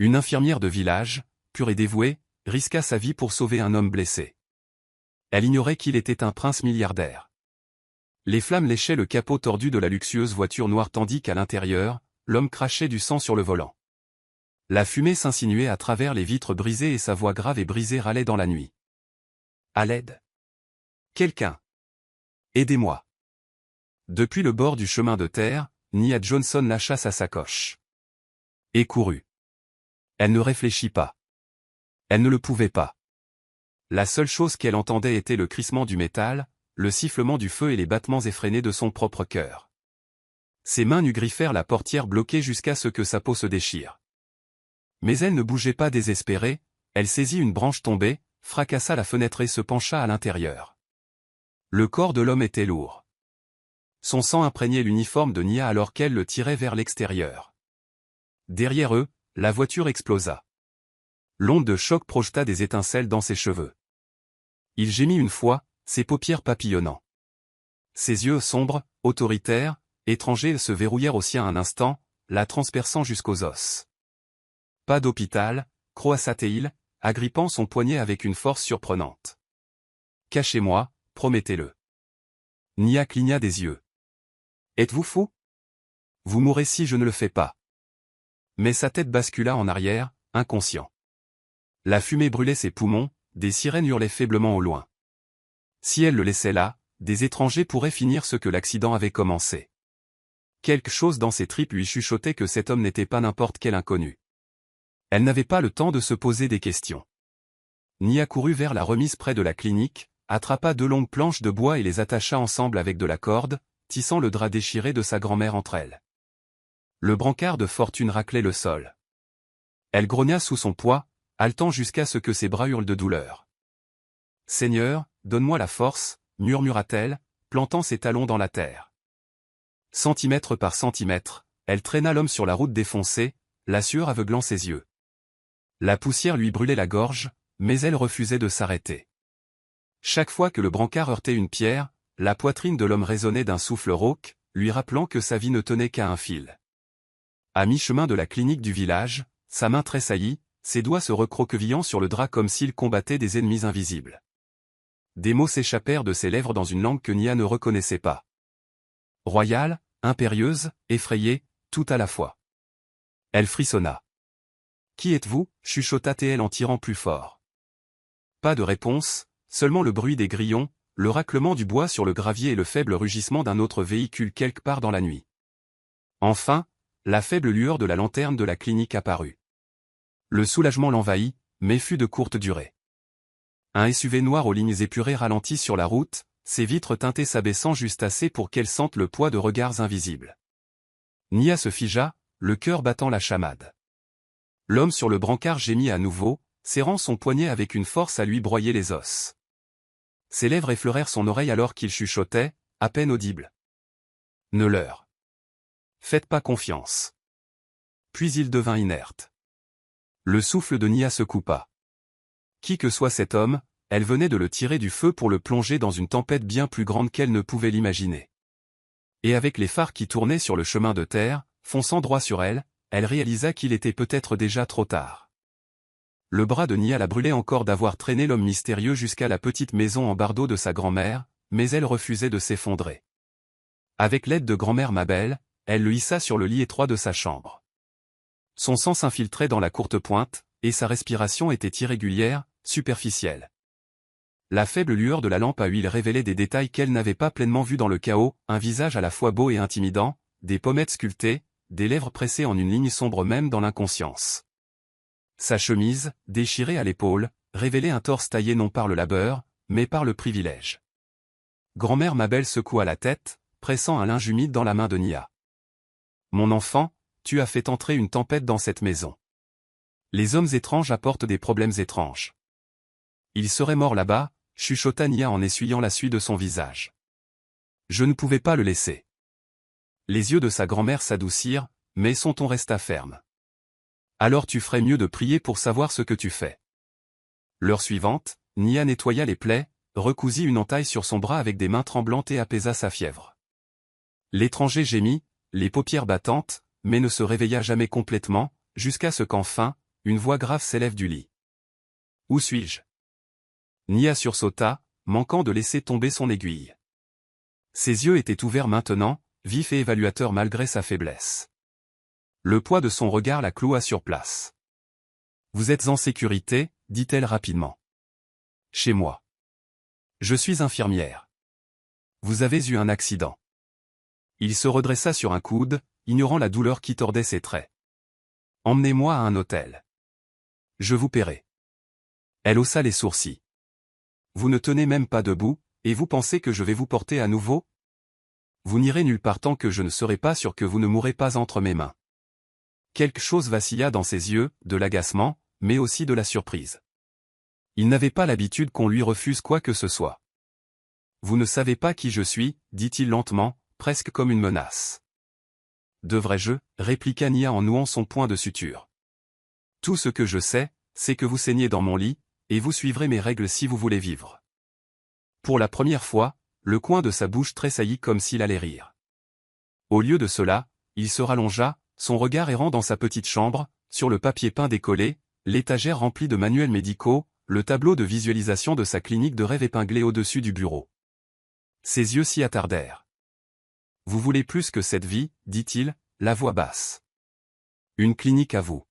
Une infirmière de village, pure et dévouée, risqua sa vie pour sauver un homme blessé. Elle ignorait qu'il était un prince milliardaire. Les flammes léchaient le capot tordu de la luxueuse voiture noire tandis qu'à l'intérieur, l'homme crachait du sang sur le volant. La fumée s'insinuait à travers les vitres brisées et sa voix grave et brisée râlait dans la nuit. À l'aide. Quelqu'un. Aidez-moi. Depuis le bord du chemin de terre, Nia Johnson lâcha sa sacoche. Et courut. Elle ne réfléchit pas. Elle ne le pouvait pas. La seule chose qu'elle entendait était le crissement du métal, le sifflement du feu et les battements effrénés de son propre cœur. Ses mains nues griffèrent la portière bloquée jusqu'à ce que sa peau se déchire. Mais elle ne bougeait pas désespérée, elle saisit une branche tombée, fracassa la fenêtre et se pencha à l'intérieur. Le corps de l'homme était lourd. Son sang imprégnait l'uniforme de Nia alors qu'elle le tirait vers l'extérieur. Derrière eux, la voiture explosa. L'onde de choc projeta des étincelles dans ses cheveux. Il gémit une fois, ses paupières papillonnant. Ses yeux sombres, autoritaires, étrangers se verrouillèrent aux siens un instant, la transperçant jusqu'aux os. Pas d'hôpital, croassa-t-il, agrippant son poignet avec une force surprenante. Cachez-moi, promettez-le. Nia cligna des yeux. Êtes-vous fou? Vous mourrez si je ne le fais pas. Mais sa tête bascula en arrière, inconscient. La fumée brûlait ses poumons, des sirènes hurlaient faiblement au loin. Si elle le laissait là, des étrangers pourraient finir ce que l'accident avait commencé. Quelque chose dans ses tripes lui chuchotait que cet homme n'était pas n'importe quel inconnu. Elle n'avait pas le temps de se poser des questions. Nia courut vers la remise près de la clinique, attrapa 2 longues planches de bois et les attacha ensemble avec de la corde, tissant le drap déchiré de sa grand-mère entre elles. Le brancard de fortune raclait le sol. Elle grogna sous son poids, haletant jusqu'à ce que ses bras hurlent de douleur. « Seigneur, donne-moi la force », murmura-t-elle, plantant ses talons dans la terre. Centimètre par centimètre, elle traîna l'homme sur la route défoncée, la sueur aveuglant ses yeux. La poussière lui brûlait la gorge, mais elle refusait de s'arrêter. Chaque fois que le brancard heurtait une pierre, la poitrine de l'homme résonnait d'un souffle rauque, lui rappelant que sa vie ne tenait qu'à un fil. À mi-chemin de la clinique du village, sa main tressaillit, ses doigts se recroquevillant sur le drap comme s'il combattait des ennemis invisibles. Des mots s'échappèrent de ses lèvres dans une langue que Nia ne reconnaissait pas. Royale, impérieuse, effrayée, tout à la fois. Elle frissonna. « Qui êtes-vous » chuchota-t-elle en tirant plus fort. Pas de réponse, seulement le bruit des grillons, le raclement du bois sur le gravier et le faible rugissement d'un autre véhicule quelque part dans la nuit. Enfin, la faible lueur de la lanterne de la clinique apparut. Le soulagement l'envahit, mais fut de courte durée. Un SUV noir aux lignes épurées ralentit sur la route, ses vitres teintées s'abaissant juste assez pour qu'elle sente le poids de regards invisibles. Nia se figea, le cœur battant la chamade. L'homme sur le brancard gémit à nouveau, serrant son poignet avec une force à lui broyer les os. Ses lèvres effleurèrent son oreille alors qu'il chuchotait, à peine audible. « Ne leur faites pas confiance. » Puis il devint inerte. Le souffle de Nia se coupa. Qui que soit cet homme, elle venait de le tirer du feu pour le plonger dans une tempête bien plus grande qu'elle ne pouvait l'imaginer. Et avec les phares qui tournaient sur le chemin de terre, fonçant droit sur elle, elle réalisa qu'il était peut-être déjà trop tard. Le bras de Nia la brûlait encore d'avoir traîné l'homme mystérieux jusqu'à la petite maison en bardeaux de sa grand-mère, mais elle refusait de s'effondrer. Avec l'aide de grand-mère Mabel, elle le hissa sur le lit étroit de sa chambre. Son sang s'infiltrait dans la courte pointe, et sa respiration était irrégulière, superficielle. La faible lueur de la lampe à huile révélait des détails qu'elle n'avait pas pleinement vus dans le chaos, un visage à la fois beau et intimidant, des pommettes sculptées, des lèvres pressées en une ligne sombre même dans l'inconscience. Sa chemise, déchirée à l'épaule, révélait un torse taillé non par le labeur, mais par le privilège. Grand-mère Mabel secoua la tête, pressant un linge humide dans la main de Nia. « Mon enfant, tu as fait entrer une tempête dans cette maison. Les hommes étranges apportent des problèmes étranges. Il serait mort là-bas, » chuchota Nia en essuyant la suie de son visage. Je ne pouvais pas le laisser. Les yeux de sa grand-mère s'adoucirent, mais son ton resta ferme. Alors tu ferais mieux de prier pour savoir ce que tu fais. L'heure suivante, Nia nettoya les plaies, recousit une entaille sur son bras avec des mains tremblantes et apaisa sa fièvre. L'étranger gémit, les paupières battantes, mais ne se réveilla jamais complètement, jusqu'à ce qu'enfin, une voix grave s'élève du lit. Où suis-je? Nia sursauta, manquant de laisser tomber son aiguille. Ses yeux étaient ouverts maintenant, vifs et évaluateurs malgré sa faiblesse. Le poids de son regard la cloua sur place. Vous êtes en sécurité, dit-elle rapidement. Chez moi. Je suis infirmière. Vous avez eu un accident. Il se redressa sur un coude, ignorant la douleur qui tordait ses traits. Emmenez-moi à un hôtel. Je vous paierai. Elle haussa les sourcils. Vous ne tenez même pas debout, et vous pensez que je vais vous porter à nouveau? Vous n'irez nulle part tant que je ne serai pas sûr que vous ne mourrez pas entre mes mains. Quelque chose vacilla dans ses yeux, de l'agacement, mais aussi de la surprise. Il n'avait pas l'habitude qu'on lui refuse quoi que ce soit. Vous ne savez pas qui je suis, dit-il lentement, presque comme une menace. Devrais-je, répliqua Nia en nouant son poing de suture. Tout ce que je sais, c'est que vous saignez dans mon lit, et vous suivrez mes règles si vous voulez vivre. Pour la première fois, le coin de sa bouche tressaillit comme s'il allait rire. Au lieu de cela, il se rallongea, son regard errant dans sa petite chambre, sur le papier peint décollé, l'étagère remplie de manuels médicaux, le tableau de visualisation de sa clinique de rêve épinglé au-dessus du bureau. Ses yeux s'y attardèrent. Vous voulez plus que cette vie, dit-il, la voix basse. Une clinique à vous.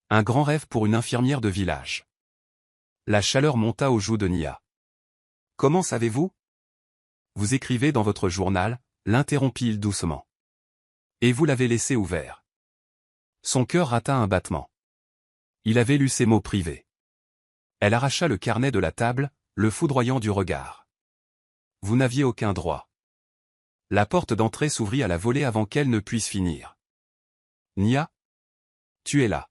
Un grand rêve pour une infirmière de village. La chaleur monta aux joues de Nia. Comment savez-vous? Vous écrivez dans votre journal, l'interrompit-il doucement. Et vous l'avez laissé ouvert. Son cœur rata un battement. Il avait lu ces mots privés. Elle arracha le carnet de la table, le foudroyant du regard. Vous n'aviez aucun droit. La porte d'entrée s'ouvrit à la volée avant qu'elle ne puisse finir. Nia? Tu es là.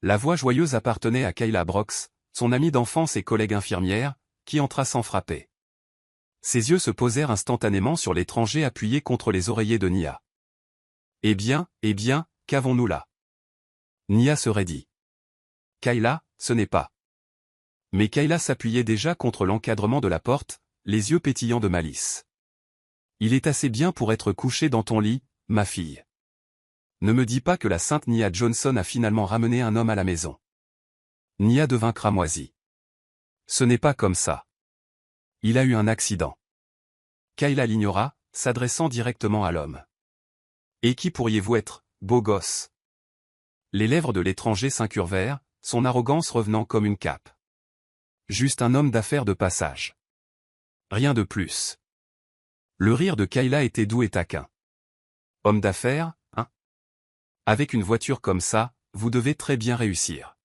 La voix joyeuse appartenait à Kayla Brox, son amie d'enfance et collègue infirmière, qui entra sans frapper. Ses yeux se posèrent instantanément sur l'étranger appuyé contre les oreillers de Nia. Eh bien, qu'avons-nous là? Nia se raidit. Kayla, ce n'est pas. Mais Kayla s'appuyait déjà contre l'encadrement de la porte, les yeux pétillants de malice. Il est assez bien pour être couché dans ton lit, ma fille. Ne me dis pas que la sainte Nia Johnson a finalement ramené un homme à la maison. Nia devint cramoisie. Ce n'est pas comme ça. Il a eu un accident. Kayla l'ignora, s'adressant directement à l'homme. Et qui pourriez-vous être, beau gosse? Les lèvres de l'étranger s'incurvèrent, son arrogance revenant comme une cape. Juste un homme d'affaires de passage. Rien de plus. Le rire de Kayla était doux et taquin. Homme d'affaires, hein? Avec une voiture comme ça, vous devez très bien réussir.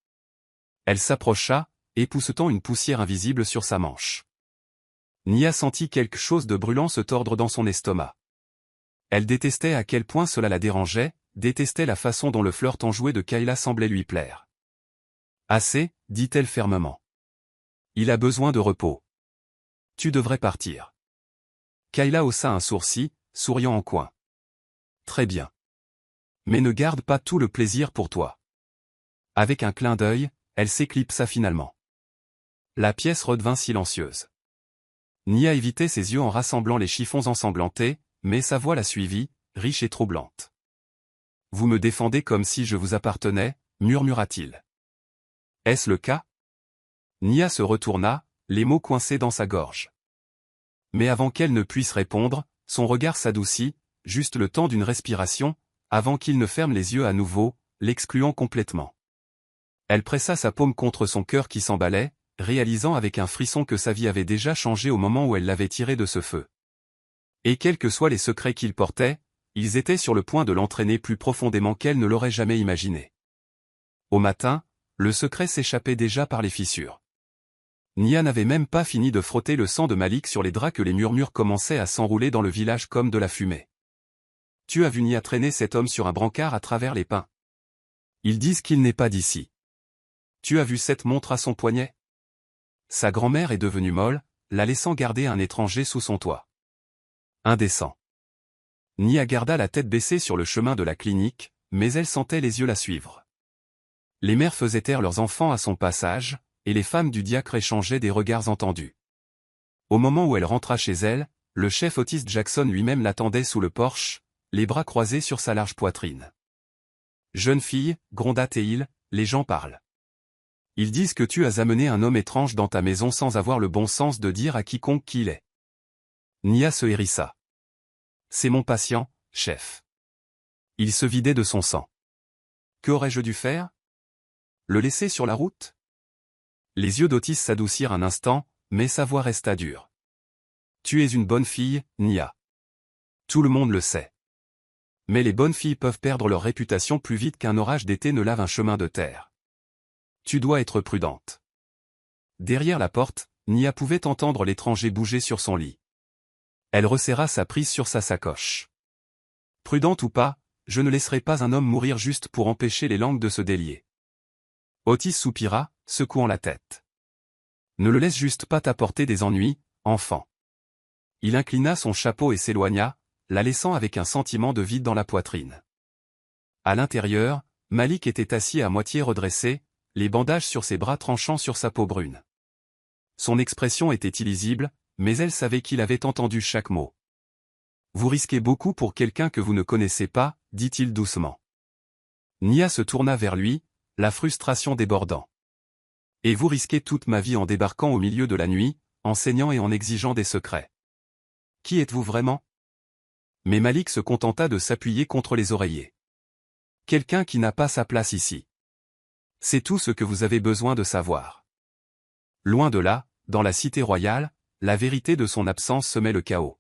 Elle s'approcha, époussetant une poussière invisible sur sa manche. Nia sentit quelque chose de brûlant se tordre dans son estomac. Elle détestait à quel point cela la dérangeait, détestait la façon dont le flirt enjoué de Kayla semblait lui plaire. Assez, dit-elle fermement. Il a besoin de repos. Tu devrais partir. Kayla haussa un sourcil, souriant en coin. Très bien. Mais ne garde pas tout le plaisir pour toi. Avec un clin d'œil, elle s'éclipsa finalement. La pièce redevint silencieuse. Nia évitait ses yeux en rassemblant les chiffons ensanglantés, mais sa voix la suivit, riche et troublante. Vous me défendez comme si je vous appartenais, murmura-t-il. Est-ce le cas? Nia se retourna, les mots coincés dans sa gorge. Mais avant qu'elle ne puisse répondre, son regard s'adoucit, juste le temps d'une respiration, avant qu'il ne ferme les yeux à nouveau, l'excluant complètement. Elle pressa sa paume contre son cœur qui s'emballait, réalisant avec un frisson que sa vie avait déjà changé au moment où elle l'avait tiré de ce feu. Et quels que soient les secrets qu'il portait, ils étaient sur le point de l'entraîner plus profondément qu'elle ne l'aurait jamais imaginé. Au matin, le secret s'échappait déjà par les fissures. Nia n'avait même pas fini de frotter le sang de Malik sur les draps que les murmures commençaient à s'enrouler dans le village comme de la fumée. Tu as vu Nia traîner cet homme sur un brancard à travers les pins. Ils disent qu'il n'est pas d'ici. Tu as vu cette montre à son poignet? Sa grand-mère est devenue molle, la laissant garder un étranger sous son toit. Indécent. Nia garda la tête baissée sur le chemin de la clinique, mais elle sentait les yeux la suivre. Les mères faisaient taire leurs enfants à son passage, et les femmes du diacre échangeaient des regards entendus. Au moment où elle rentra chez elle, le chef Otis Jackson lui-même l'attendait sous le porche, les bras croisés sur sa large poitrine. Jeune fille, gronda-t-il, les gens parlent. Ils disent que tu as amené un homme étrange dans ta maison sans avoir le bon sens de dire à quiconque qui il est. Nia se hérissa. C'est mon patient, chef. Il se vidait de son sang. Qu'aurais-je dû faire? Le laisser sur la route? Les yeux d'Otis s'adoucirent un instant, mais sa voix resta dure. Tu es une bonne fille, Nia. Tout le monde le sait. Mais les bonnes filles peuvent perdre leur réputation plus vite qu'un orage d'été ne lave un chemin de terre. Tu dois être prudente. Derrière la porte, Nia pouvait entendre l'étranger bouger sur son lit. Elle resserra sa prise sur sa sacoche. Prudente ou pas, je ne laisserai pas un homme mourir juste pour empêcher les langues de se délier. Otis soupira, secouant la tête. Ne le laisse juste pas t'apporter des ennuis, enfant. Il inclina son chapeau et s'éloigna, la laissant avec un sentiment de vide dans la poitrine. À l'intérieur, Malik était assis à moitié redressé, les bandages sur ses bras tranchant sur sa peau brune. Son expression était illisible, mais elle savait qu'il avait entendu chaque mot. Vous risquez beaucoup pour quelqu'un que vous ne connaissez pas, dit-il doucement. Nia se tourna vers lui, la frustration débordant. Et vous risquez toute ma vie en débarquant au milieu de la nuit, en saignant et en exigeant des secrets. Qui êtes-vous vraiment? Mais Malik se contenta de s'appuyer contre les oreillers. Quelqu'un qui n'a pas sa place ici. C'est tout ce que vous avez besoin de savoir. Loin de là, dans la cité royale, la vérité de son absence semait le chaos.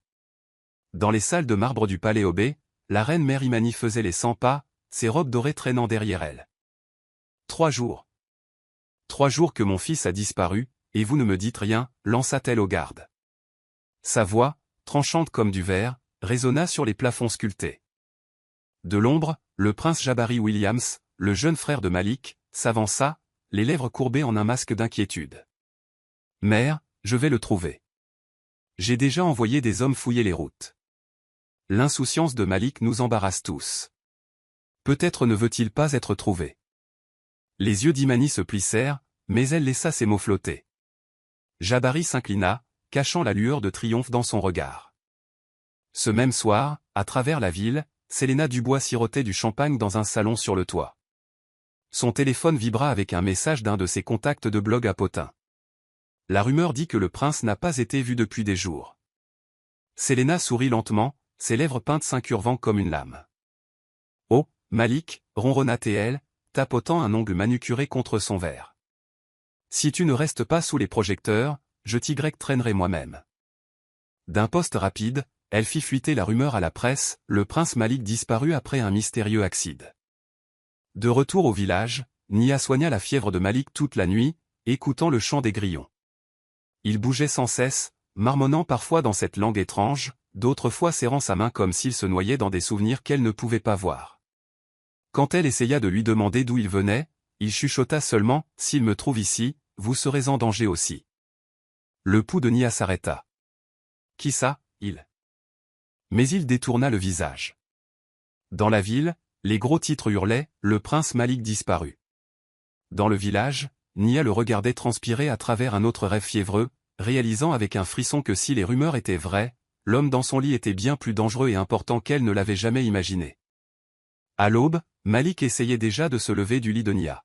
Dans les salles de marbre du palais Obé, la reine mère Imani faisait les 100 pas, ses robes dorées traînant derrière elle. 3 jours. 3 jours que mon fils a disparu, et vous ne me dites rien, lança-t-elle aux gardes. Sa voix, tranchante comme du verre, résonna sur les plafonds sculptés. De l'ombre, le prince Jabari Williams, le jeune frère de Malik, s'avança, les lèvres courbées en un masque d'inquiétude. Mère, je vais le trouver. J'ai déjà envoyé des hommes fouiller les routes. L'insouciance de Malik nous embarrasse tous. Peut-être ne veut-il pas être trouvé. Les yeux d'Imani se plissèrent, mais elle laissa ses mots flotter. Jabari s'inclina, cachant la lueur de triomphe dans son regard. Ce même soir, à travers la ville, Selena Dubois sirotait du champagne dans un salon sur le toit. Son téléphone vibra avec un message d'un de ses contacts de blog à Potin. La rumeur dit que le prince n'a pas été vu depuis des jours. Selena sourit lentement, ses lèvres peintes s'incurvant comme une lame. Oh, Malik, ronronna-t-elle, tapotant un ongle manucuré contre son verre. Si tu ne restes pas sous les projecteurs, je t'y traînerai moi-même. D'un poste rapide, elle fit fuiter la rumeur à la presse, le prince Malik disparut après un mystérieux accident. De retour au village, Nia soigna la fièvre de Malik toute la nuit, écoutant le chant des grillons. Il bougeait sans cesse, marmonnant parfois dans cette langue étrange, d'autres fois serrant sa main comme s'il se noyait dans des souvenirs qu'elle ne pouvait pas voir. Quand elle essaya de lui demander d'où il venait, il chuchota seulement, « S'il me trouve ici, vous serez en danger aussi. » Le pouls de Nia s'arrêta. « Qui ça, il ?» Mais il détourna le visage. Dans la ville, les gros titres hurlaient, « Le prince Malik disparu ». Dans le village, Nia le regardait transpirer à travers un autre rêve fiévreux, réalisant avec un frisson que si les rumeurs étaient vraies, l'homme dans son lit était bien plus dangereux et important qu'elle ne l'avait jamais imaginé. À l'aube, Malik essayait déjà de se lever du lit de Nia.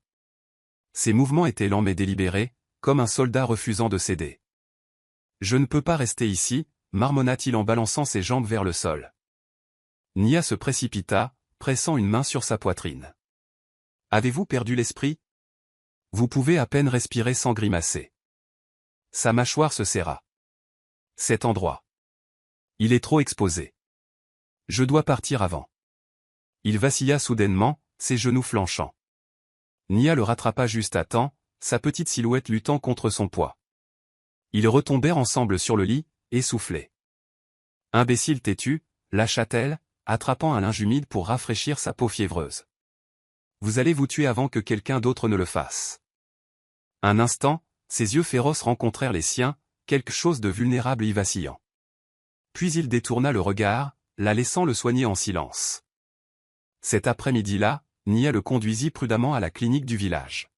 Ses mouvements étaient lents mais délibérés, comme un soldat refusant de céder. « Je ne peux pas rester ici », marmonna-t-il en balançant ses jambes vers le sol. Nia se précipita, pressant une main sur sa poitrine. « Avez-vous perdu l'esprit ? Vous pouvez à peine respirer sans grimacer. » Sa mâchoire se serra. « Cet endroit. Il est trop exposé. Je dois partir avant. » Il vacilla soudainement, ses genoux flanchants. Nia le rattrapa juste à temps, sa petite silhouette luttant contre son poids. Ils retombèrent ensemble sur le lit, essoufflés. « Imbécile têtu », lâcha-t-elle, attrapant un linge humide pour rafraîchir sa peau fiévreuse. « Vous allez vous tuer avant que quelqu'un d'autre ne le fasse. » Un instant, ses yeux féroces rencontrèrent les siens, quelque chose de vulnérable y vacillant. Puis il détourna le regard, la laissant le soigner en silence. Cet après-midi-là, Nia le conduisit prudemment à la clinique du village.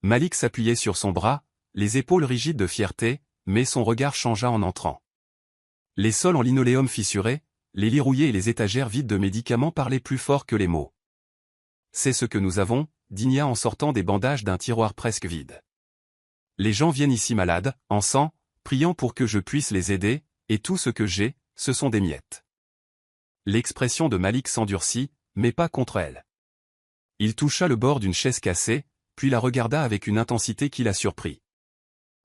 Malik s'appuyait sur son bras, les épaules rigides de fierté, mais son regard changea en entrant. Les sols en linoléum fissuré, les lits rouillés et les étagères vides de médicaments parlaient plus fort que les mots. « C'est ce que nous avons, dit Nia en sortant des bandages d'un tiroir presque vide. Les gens viennent ici malades, en sang, priant pour que je puisse les aider, et tout ce que j'ai, ce sont des miettes. L'expression de Malik s'endurcit, mais pas contre elle. Il toucha le bord d'une chaise cassée, puis la regarda avec une intensité qui la surprit.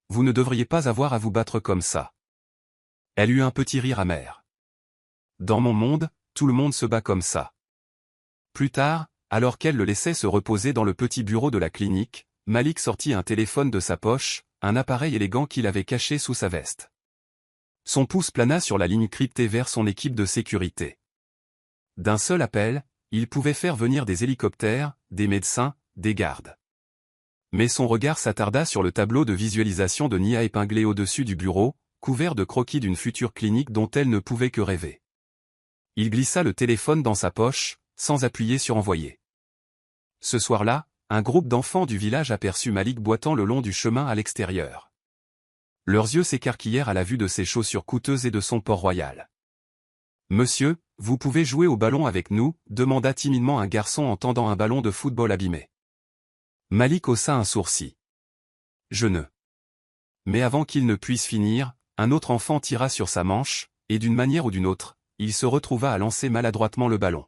Vous ne devriez pas avoir à vous battre comme ça. Elle eut un petit rire amer. Dans mon monde, tout le monde se bat comme ça. Plus tard, alors qu'elle le laissait se reposer dans le petit bureau de la clinique, Malik sortit un téléphone de sa poche, un appareil élégant qu'il avait caché sous sa veste. Son pouce plana sur la ligne cryptée vers son équipe de sécurité. D'un seul appel, il pouvait faire venir des hélicoptères, des médecins, des gardes. Mais son regard s'attarda sur le tableau de visualisation de Nia épinglé au-dessus du bureau, couvert de croquis d'une future clinique dont elle ne pouvait que rêver. Il glissa le téléphone dans sa poche, sans appuyer sur envoyer. Ce soir-là, un groupe d'enfants du village aperçut Malik boitant le long du chemin à l'extérieur. Leurs yeux s'écarquillèrent à la vue de ses chaussures coûteuses et de son port royal. « Monsieur, vous pouvez jouer au ballon avec nous ?» demanda timidement un garçon en tendant un ballon de football abîmé. Malik haussa un sourcil. « Je ne. » Mais avant qu'il ne puisse finir, un autre enfant tira sur sa manche, et d'une manière ou d'une autre, il se retrouva à lancer maladroitement le ballon.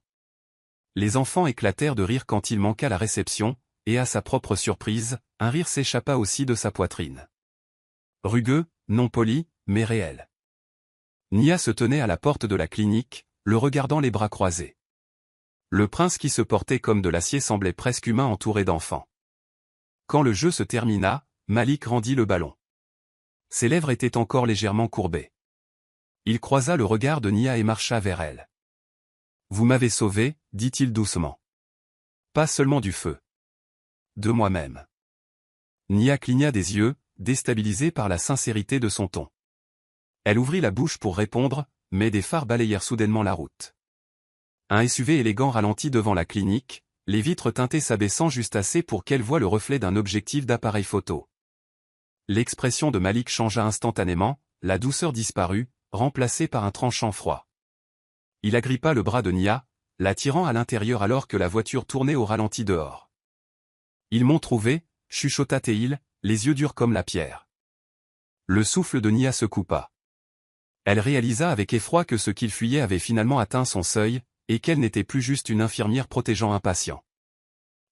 Les enfants éclatèrent de rire quand il manqua la réception, et à sa propre surprise, un rire s'échappa aussi de sa poitrine. Rugueux, non poli, mais réel. Nia se tenait à la porte de la clinique, le regardant les bras croisés. Le prince qui se portait comme de l'acier semblait presque humain entouré d'enfants. Quand le jeu se termina, Malik rendit le ballon. Ses lèvres étaient encore légèrement courbées. Il croisa le regard de Nia et marcha vers elle. « Vous m'avez sauvé, dit-il doucement. Pas seulement du feu. De moi-même. » Nia cligna des yeux, déstabilisée par la sincérité de son ton. Elle ouvrit la bouche pour répondre, mais des phares balayèrent soudainement la route. Un SUV élégant ralentit devant la clinique, les vitres teintées s'abaissant juste assez pour qu'elle voie le reflet d'un objectif d'appareil photo. L'expression de Malik changea instantanément, la douceur disparut, remplacée par un tranchant froid. Il agrippa le bras de Nia, l'attirant à l'intérieur alors que la voiture tournait au ralenti dehors. « Ils m'ont trouvé » chuchota-t-il, les yeux durs comme la pierre. Le souffle de Nia se coupa. Elle réalisa avec effroi que ce qu'il fuyait avait finalement atteint son seuil, et qu'elle n'était plus juste une infirmière protégeant un patient.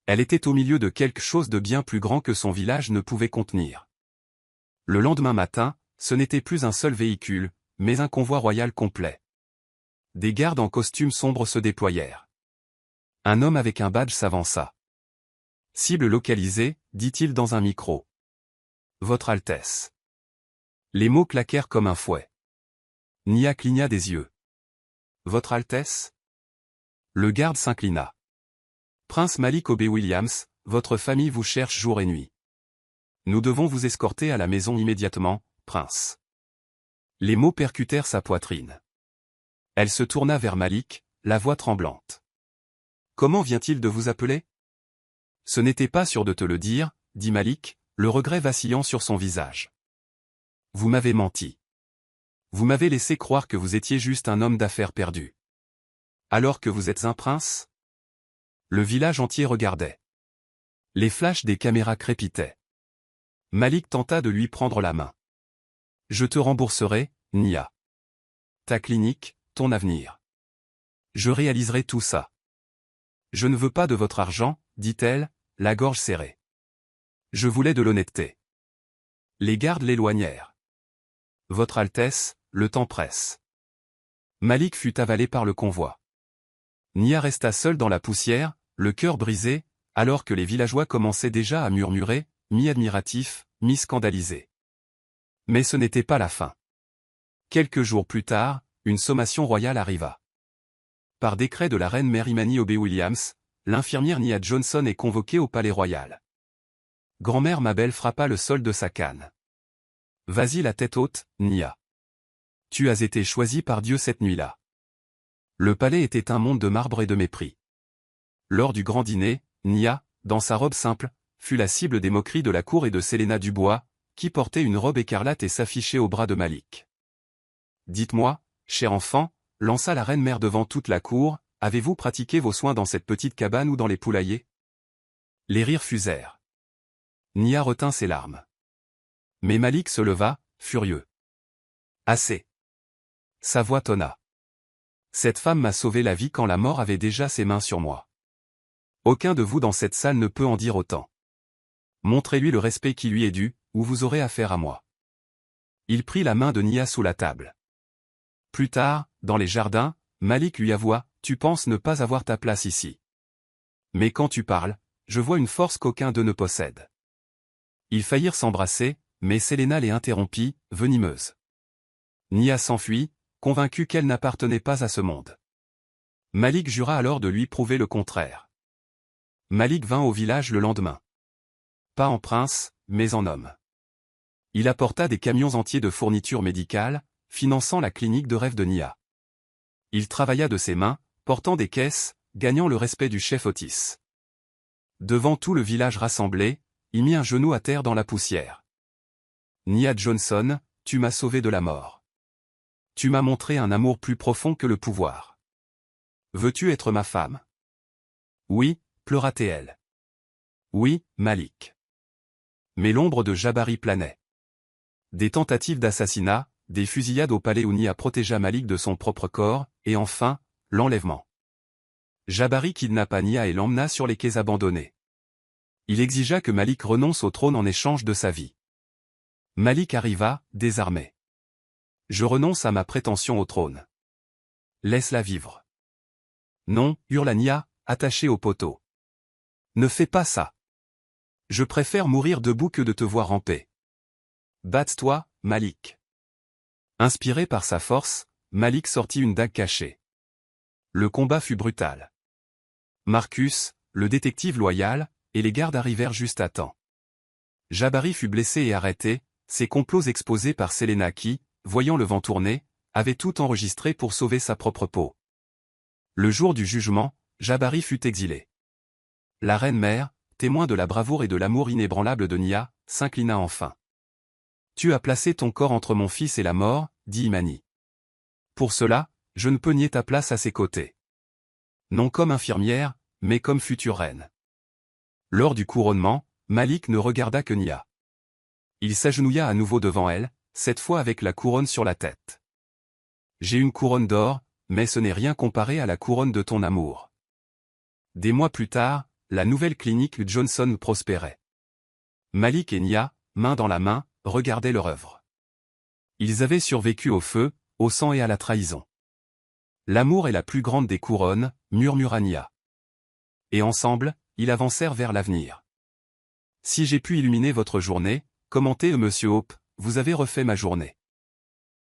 Elle était au milieu de quelque chose de bien plus grand que son village ne pouvait contenir. Le lendemain matin, ce n'était plus un seul véhicule, mais un convoi royal complet. Des gardes en costume sombre se déployèrent. Un homme avec un badge s'avança. « Cible localisée », dit-il dans un micro. « Votre Altesse. » Les mots claquèrent comme un fouet. Nia cligna des yeux. « Votre Altesse ?» Le garde s'inclina. « Prince Malik Obey-Williams, votre famille vous cherche jour et nuit. Nous devons vous escorter à la maison immédiatement, prince. » Les mots percutèrent sa poitrine. Elle se tourna vers Malik, la voix tremblante. « Comment vient-il de vous appeler ? » « Ce n'était pas sûr de te le dire, » dit Malik, le regret vacillant sur son visage. « Vous m'avez menti. Vous m'avez laissé croire que vous étiez juste un homme d'affaires perdu. Alors que vous êtes un prince ?» Le village entier regardait. Les flashs des caméras crépitaient. Malik tenta de lui prendre la main. « Je te rembourserai, Nia. Ta clinique, ton avenir. Je réaliserai tout ça. »« Je ne veux pas de votre argent, » dit-elle, la gorge serrée. « Je voulais de l'honnêteté. » Les gardes l'éloignèrent. « Votre Altesse, le temps presse. » Malik fut avalé par le convoi. Nia resta seule dans la poussière, le cœur brisé, alors que les villageois commençaient déjà à murmurer, mi-admiratifs, mi-scandalisés. Mais ce n'était pas la fin. Quelques jours plus tard, une sommation royale arriva. Par décret de la reine Mary Imani Obey-Williams, l'infirmière Nia Johnson est convoquée au palais royal. Grand-mère Mabel frappa le sol de sa canne. « Vas-y la tête haute, Nia. Tu as été choisie par Dieu cette nuit-là. » Le palais était un monde de marbre et de mépris. Lors du grand dîner, Nia, dans sa robe simple, fut la cible des moqueries de la cour et de Selena Dubois, qui portait une robe écarlate et s'affichait au bras de Malik. « Dites-moi, cher enfant, » lança la reine-mère devant toute la cour, « avez-vous pratiqué vos soins dans cette petite cabane ou dans les poulaillers ? Les rires fusèrent. Nia retint ses larmes. Mais Malik se leva, furieux. Assez. Sa voix tonna. Cette femme m'a sauvé la vie quand la mort avait déjà ses mains sur moi. Aucun de vous dans cette salle ne peut en dire autant. Montrez-lui le respect qui lui est dû, ou vous aurez affaire à moi. Il prit la main de Nia sous la table. Plus tard, dans les jardins, Malik lui avoua, « Tu penses ne pas avoir ta place ici. Mais quand tu parles, je vois une force qu'aucun d'eux ne possède. » Ils faillirent s'embrasser, mais Selena les interrompit, venimeuse. Nia s'enfuit, convaincue qu'elle n'appartenait pas à ce monde. Malik jura alors de lui prouver le contraire. Malik vint au village le lendemain. Pas en prince, mais en homme. Il apporta des camions entiers de fournitures médicales, finançant la clinique de rêve de Nia. Il travailla de ses mains, portant des caisses, gagnant le respect du chef Otis. Devant tout le village rassemblé, il mit un genou à terre dans la poussière. Nia Johnson, tu m'as sauvé de la mort. Tu m'as montré un amour plus profond que le pouvoir. Veux-tu être ma femme? Oui, pleura-t-elle. Oui, Malik. Mais l'ombre de Jabari planait. Des tentatives d'assassinat, des fusillades au palais où Nia protégea Malik de son propre corps, et enfin, l'enlèvement. Jabari kidnappa Nia et l'emmena sur les quais abandonnés. Il exigea que Malik renonce au trône en échange de sa vie. Malik arriva, désarmé. Je renonce à ma prétention au trône. Laisse-la vivre. Non, hurla Nia, attachée au poteau. Ne fais pas ça. Je préfère mourir debout que de te voir en paix. Batte-toi, Malik. Inspiré par sa force, Malik sortit une dague cachée. Le combat fut brutal. Marcus, le détective loyal, et les gardes arrivèrent juste à temps. Jabari fut blessé et arrêté, ses complots exposés par Selena qui, voyant le vent tourner, avait tout enregistré pour sauver sa propre peau. Le jour du jugement, Jabari fut exilé. La reine-mère, témoin de la bravoure et de l'amour inébranlable de Nia, s'inclina enfin. « Tu as placé ton corps entre mon fils et la mort, » dit Imani. « Pour cela, je ne peux nier ta place à ses côtés. Non comme infirmière, mais comme future reine. » Lors du couronnement, Malik ne regarda que Nia. Il s'agenouilla à nouveau devant elle, cette fois avec la couronne sur la tête. « J'ai une couronne d'or, mais ce n'est rien comparé à la couronne de ton amour. » Des mois plus tard, la nouvelle clinique Johnson prospérait. Malik et Nia, main dans la main, regardaient leur œuvre. Ils avaient survécu au feu, au sang et à la trahison. L'amour est la plus grande des couronnes, murmura Nia. Et ensemble, ils avancèrent vers l'avenir. Si j'ai pu illuminer votre journée, commentez Monsieur Hope, vous avez refait ma journée.